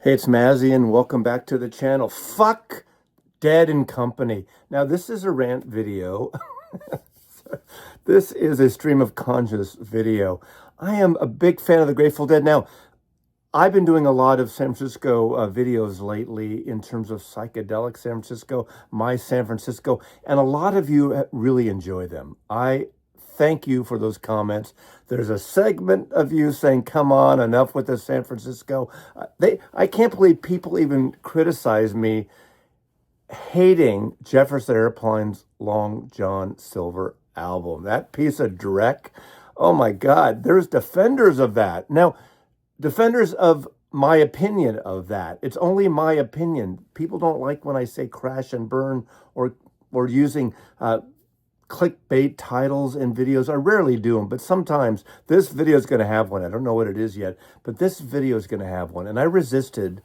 Hey, it's Mazzy, and welcome back to the channel. Fuck Dead and Company. Now, this is a rant video. This is a stream of conscious video. I am a big fan of the Grateful Dead. Now, I've been doing a lot of San Francisco videos lately in terms of psychedelic San Francisco, my San Francisco, and a lot of you really enjoy them. I thank you for those comments. There's a segment of you saying, come on, enough with the San Francisco. I can't believe people even criticize me hating Jefferson Airplane's Long John Silver album. That piece of dreck. Oh my God, there's defenders of that. Now, defenders of my opinion of that. It's only my opinion. People don't like when I say crash and burn or using clickbait titles and videos. I rarely do them, but sometimes this video is going to have one. I don't know what it is yet, but this video is going to have one. And I resisted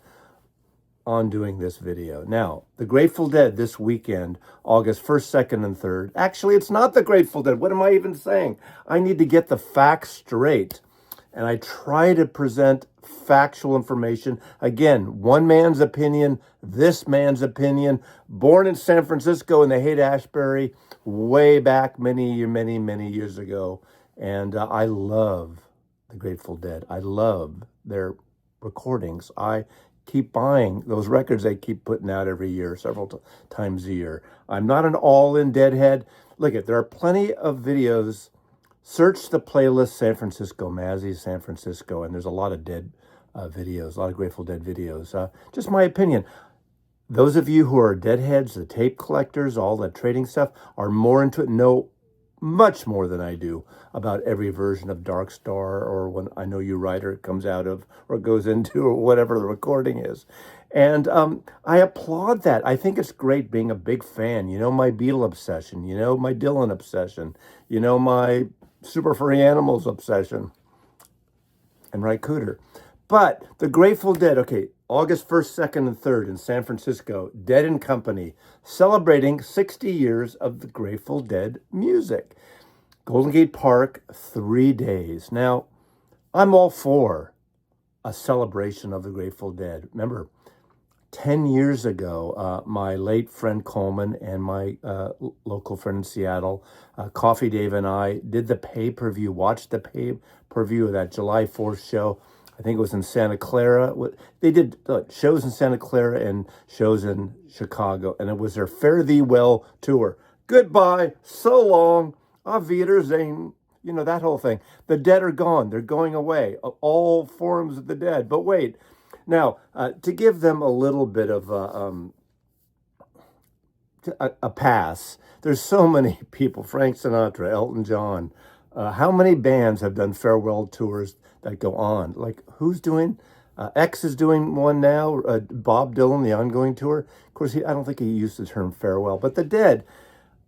on doing this video. Now, the Grateful Dead this weekend, August 1st, 2nd, and 3rd. Actually, it's not the Grateful Dead. What am I even saying? I need to get the facts straight. And I try to present factual information. Again, one man's opinion, this man's opinion. Born in San Francisco in the Haight-Ashbury, way back many years ago. And I love the Grateful Dead. I love their recordings. I keep buying those records they keep putting out every year, several times a year. I'm not an all-in Deadhead. Look, there are plenty of videos. Search the playlist San Francisco, Mazzy San Francisco, and there's a lot of Dead videos, a lot of Grateful Dead videos. Just my opinion. Those of you who are Deadheads, the tape collectors, all the trading stuff, are more into it, know much more than I do about every version of Dark Star or when I Know You Writer it comes out of or goes into or whatever the recording is. And I applaud that. I think it's great being a big fan. You know, my Beatle obsession, you know, my Dylan obsession, you know, my Super Furry Animals obsession, and right Cooter. But the Grateful Dead, okay, August 1st, 2nd, and 3rd in San Francisco, Dead and Company, celebrating 60 years of the Grateful Dead music. Golden Gate Park, 3 days. Now, I'm all for a celebration of the Grateful Dead. Remember, 10 years ago, my late friend Coleman and my local friend in Seattle, Coffee Dave and I did the pay-per-view, watched the pay-per-view of that July 4th show. I think it was in Santa Clara. They did shows in Santa Clara and shows in Chicago, and it was their Fare Thee Well tour. Goodbye, so long, auf Wiedersehen, you know, that whole thing. The Dead are gone. They're going away. All forms of the Dead. But wait, now, to give them a little bit of a pass, there's so many people, Frank Sinatra, Elton John. How many bands have done farewell tours that go on? Like, who's doing? X is doing one now. Bob Dylan, the ongoing tour. Of course, I don't think he used the term farewell, but the Dead,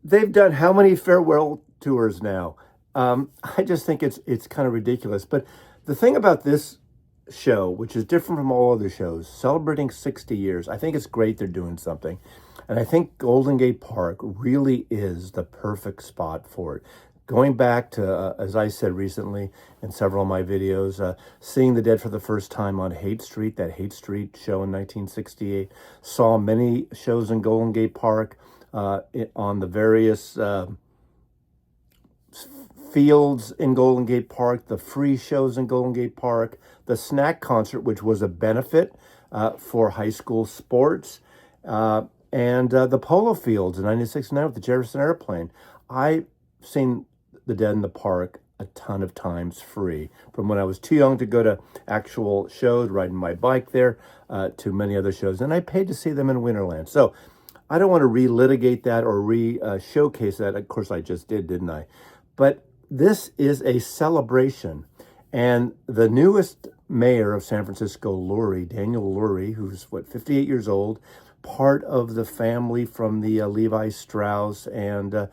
they've done how many farewell tours now? I just think it's kind of ridiculous. But the thing about this show, which is different from all other shows, celebrating 60 years, I think it's great they're doing something. And I think Golden Gate Park really is the perfect spot for it. Going back to, as I said recently in several of my videos, seeing the Dead for the first time on Haight Street, that Haight Street show in 1968, saw many shows in Golden Gate Park on the various fields in Golden Gate Park, the free shows in Golden Gate Park, the snack concert, which was a benefit for high school sports, and the polo fields in 1969 with the Jefferson Airplane. I've seen the Dead in the park a ton of times free, from when I was too young to go to actual shows, riding my bike there, to many other shows. And I paid to see them in Winterland. So I don't want to relitigate that or showcase that. Of course, I just did, didn't I? But this is a celebration. And the newest mayor of San Francisco, Daniel Lurie, who's, 58 years old, part of the family from the Levi Strauss. And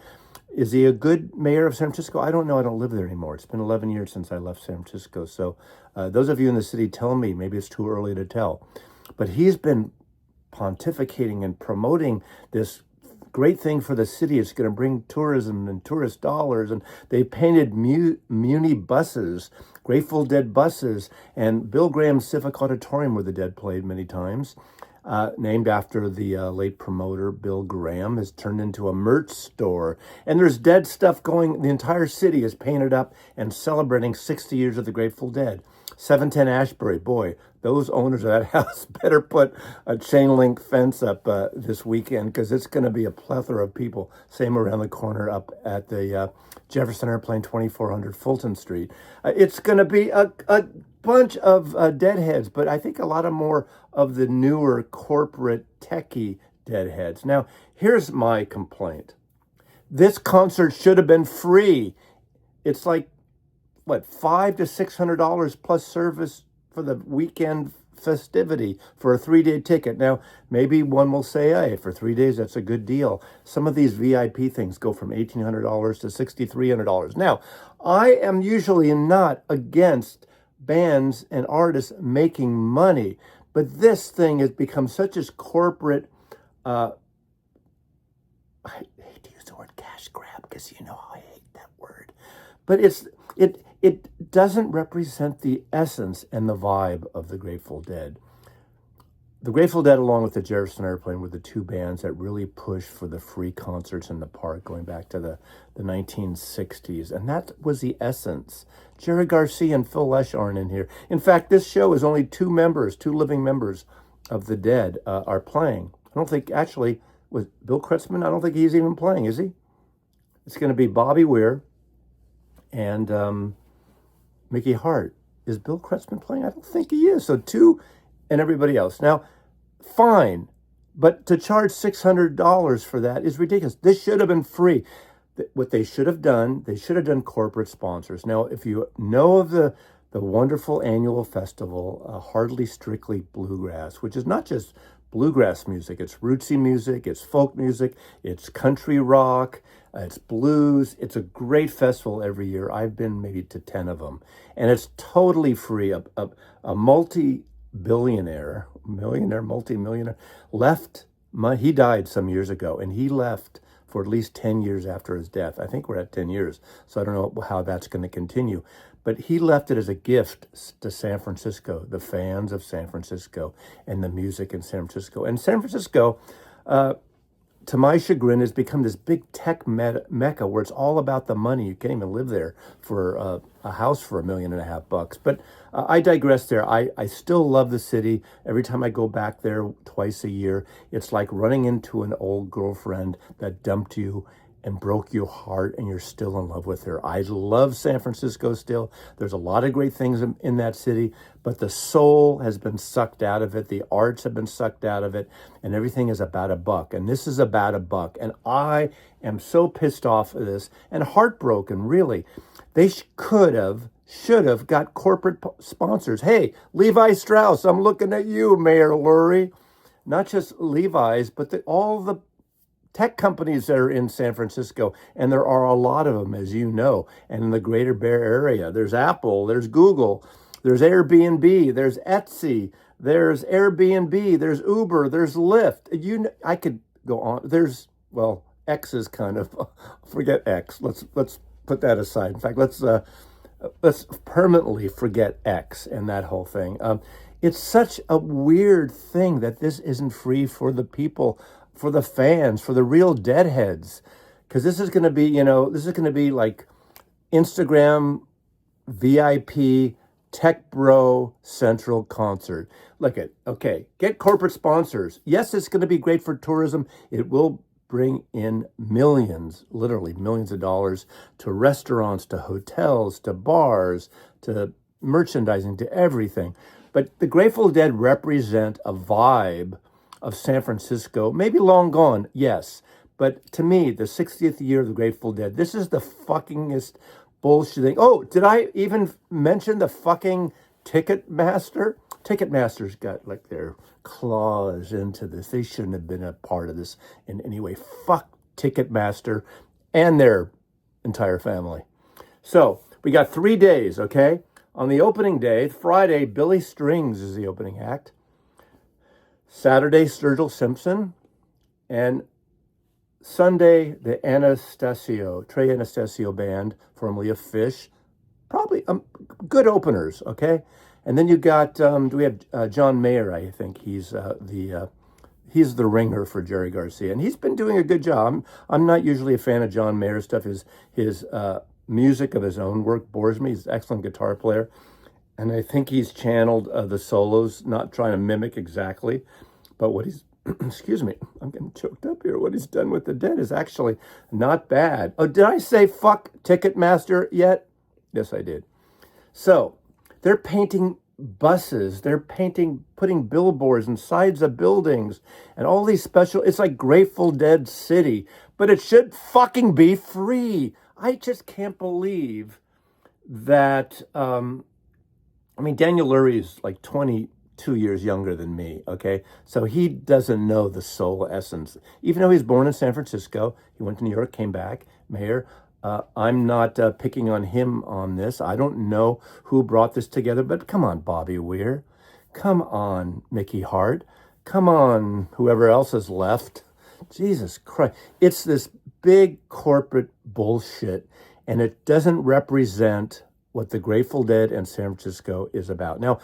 is he a good mayor of San Francisco? I don't know. I don't live there anymore. It's been 11 years since I left San Francisco. So those of you in the city tell me, maybe it's too early to tell. But he's been pontificating and promoting this great thing for the city. It's going to bring tourism and tourist dollars. And they painted Muni buses, Grateful Dead buses, and Bill Graham's Civic Auditorium, where the Dead played many times, named after the late promoter Bill Graham, has turned into a merch store. And there's Dead stuff going. The entire city is painted up and celebrating 60 years of the Grateful Dead. 710 Ashbury, boy, those owners of that house better put a chain link fence up this weekend, because it's going to be a plethora of people. Same around the corner up at the Jefferson Airplane, 2400 Fulton Street. It's going to be a bunch of deadheads, but I think a lot of more of the newer corporate techie deadheads. Now, here's my complaint. This concert should have been free. It's like, what, $500 to $600 plus service for the weekend festivity for a 3-day ticket. Now, maybe one will say, hey, for 3 days, that's a good deal. Some of these VIP things go from $1,800 to $6,300. Now, I am usually not against bands and artists making money, but this thing has become such a corporate, I hate to use the word cash grab, because you know how I hate that word, but it doesn't represent the essence and the vibe of the Grateful Dead. The Grateful Dead, along with the Jefferson Airplane, were the two bands that really pushed for the free concerts in the park going back to the 1960s. And that was the essence. Jerry Garcia and Phil Lesh aren't in here. In fact, this show is only two living members of the Dead are playing. I don't think, actually, with Bill Kretzmann, I don't think he's even playing, is he? It's going to be Bobby Weir and Mickey Hart. Is Bill Kretzmann playing? I don't think he is. So two and everybody else. Now, fine, but to charge $600 for that is ridiculous. This should have been free. What they should have done corporate sponsors. Now, if you know of the wonderful annual festival, Hardly Strictly Bluegrass, which is not just bluegrass music, it's rootsy music, it's folk music, it's country rock, it's blues. It's a great festival every year. I've been maybe to 10 of them, and it's totally free. A multi-millionaire left. He died some years ago, and he left for at least 10 years after his death. I think we're at 10 years, so I don't know how that's going to continue. But he left it as a gift to San Francisco, the fans of San Francisco, and the music in San Francisco. And San Francisco, to my chagrin, has become this big tech mecca where it's all about the money. You can't even live there for a house for $1.5 million. But I digress there. I still love the city. Every time I go back there twice a year, it's like running into an old girlfriend that dumped you and broke your heart, and you're still in love with her. I love San Francisco still. There's a lot of great things in that city, but the soul has been sucked out of it. The arts have been sucked out of it, and everything is about a buck. And this is about a buck. And I am so pissed off of this and heartbroken, really. They should have got corporate sponsors. Hey, Levi Strauss, I'm looking at you, Mayor Lurie. Not just Levi's, but all the tech companies that are in San Francisco, and there are a lot of them, as you know, and in the greater Bay Area. There's Apple, there's Google, there's Airbnb, there's Etsy, there's Airbnb, there's Uber, there's Lyft. I could go on. X is kind of, forget X. Let's put that aside. In fact, let's permanently forget X and that whole thing. It's such a weird thing that this isn't free for the people, for the fans, for the real deadheads, because this is going to be like Instagram VIP Tech Bro Central concert. Get corporate sponsors. Yes, it's going to be great for tourism. It will bring in millions, literally millions of dollars to restaurants, to hotels, to bars, to merchandising, to everything. But the Grateful Dead represent a vibe of San Francisco, maybe long gone, yes. But to me, the 60th year of the Grateful Dead, this is the fuckingest bullshit thing. Oh, did I even mention the fucking Ticketmaster? Ticketmaster's got like their claws into this. They shouldn't have been a part of this in any way. Fuck Ticketmaster and their entire family. So we got 3 days, okay? On the opening day, Friday, Billy Strings is the opening act. Saturday, Sturgill Simpson. And Sunday, the Trey Anastasio Band, formerly of Fish, probably good openers, okay? And then you got, we have John Mayer, I think. He's the ringer for Jerry Garcia, and he's been doing a good job. I'm not usually a fan of John Mayer's stuff. His music of his own work bores me. He's an excellent guitar player, and I think he's channeled the solos, not trying to mimic exactly, but what he's excuse me, I'm getting choked up here. What he's done with the Dead is actually not bad. Oh, did I say fuck Ticketmaster yet? Yes, I did. So they're painting buses. They're putting billboards and sides of buildings and all these special, it's like Grateful Dead City, but it should fucking be free. I just can't believe that, Daniel Lurie is like 22 years younger than me, okay? So he doesn't know the soul essence. Even though he's born in San Francisco, he went to New York, came back, mayor. I'm not picking on him on this. I don't know who brought this together, but come on, Bobby Weir. Come on, Mickey Hart. Come on, whoever else is left. Jesus Christ. It's this big corporate bullshit, and it doesn't represent what the Grateful Dead and San Francisco is about. Now,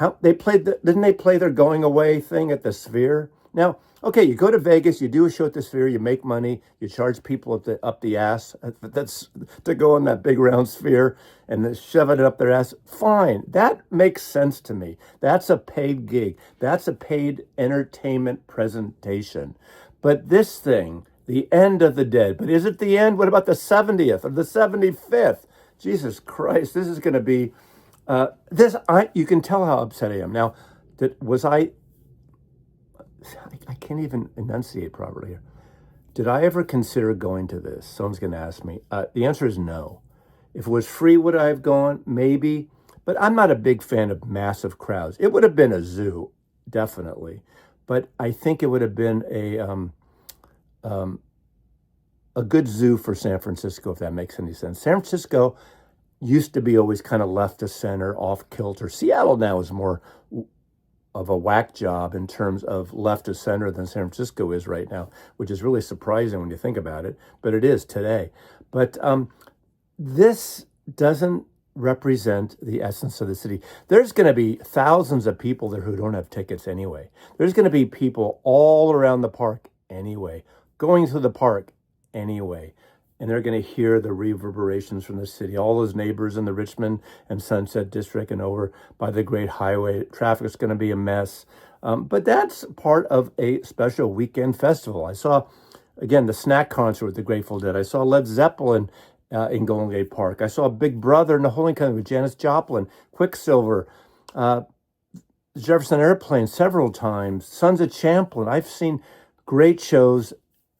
didn't they play their going away thing at the Sphere? Now, okay, you go to Vegas, you do a show at the Sphere, you make money, you charge people up the ass. That's to go on that big round sphere and shove it up their ass. Fine, that makes sense to me. That's a paid gig. That's a paid entertainment presentation. But this thing, the end of the Dead. But is it the end? What about the 70th or the 75th? Jesus Christ, this is going to be. You can tell how upset I am. Now, I can't even enunciate properly here. Did I ever consider going to this? Someone's going to ask me. The answer is no. If it was free, would I have gone? Maybe. But I'm not a big fan of massive crowds. It would have been a zoo, definitely. But I think it would have been a good zoo for San Francisco, if that makes any sense. San Francisco used to be always kind of left to center, off kilter. Seattle now is more of a whack job in terms of left to center than San Francisco is right now, which is really surprising when you think about it, but it is today. But this doesn't represent the essence of the city. There's going to be thousands of people there who don't have tickets anyway. There's going to be people all around the park anyway, going through the park anyway. And they're going to hear the reverberations from the city. All those neighbors in the Richmond and Sunset District and over by the Great Highway. Traffic's going to be a mess. But that's part of a special weekend festival. I saw, again, the snack concert with the Grateful Dead. I saw Led Zeppelin in Golden Gate Park. I saw Big Brother in the Holding Company with Janis Joplin, Quicksilver, Jefferson Airplane several times, Sons of Champlin. I've seen great shows.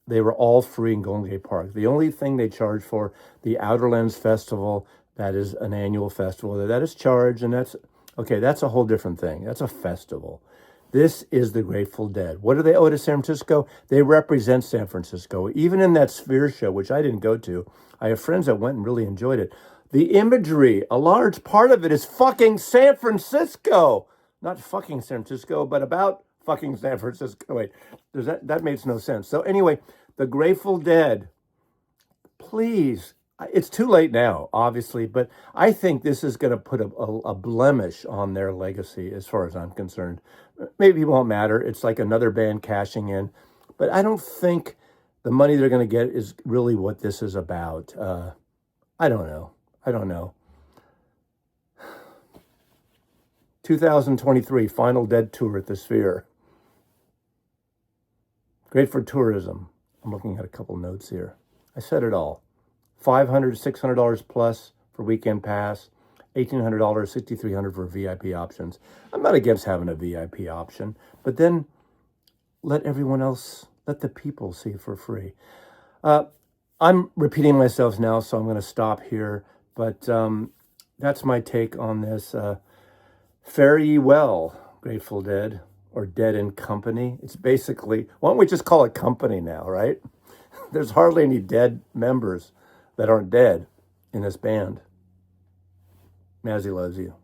They were all free in Golden Gate Park. The only thing they charge for, the Outerlands Festival, that is an annual festival. That is charged, and that's a whole different thing. That's a festival. This is the Grateful Dead. What do they owe to San Francisco? They represent San Francisco. Even in that Sphere show, which I didn't go to, I have friends that went and really enjoyed it. The imagery, a large part of it is fucking San Francisco. Not fucking San Francisco, but about fucking San Francisco. Wait, that makes no sense. So anyway, the Grateful Dead, please, it's too late now, obviously, but I think this is going to put a blemish on their legacy as far as I'm concerned. Maybe it won't matter. It's like another band cashing in, but I don't think the money they're going to get is really what this is about. I don't know. 2023 final Dead tour at the Sphere. Great for tourism. I'm looking at a couple notes here. I said it all. $500, $600 plus for weekend pass, $1,800, $6,300 for VIP options. I'm not against having a VIP option, but then let the people see it for free. I'm repeating myself now, so I'm going to stop here, but that's my take on this. Fare ye well, Grateful Dead, or Dead and Company. It's basically, why don't we just call it company now, right? There's hardly any dead members that aren't dead in this band. Mazzy loves you.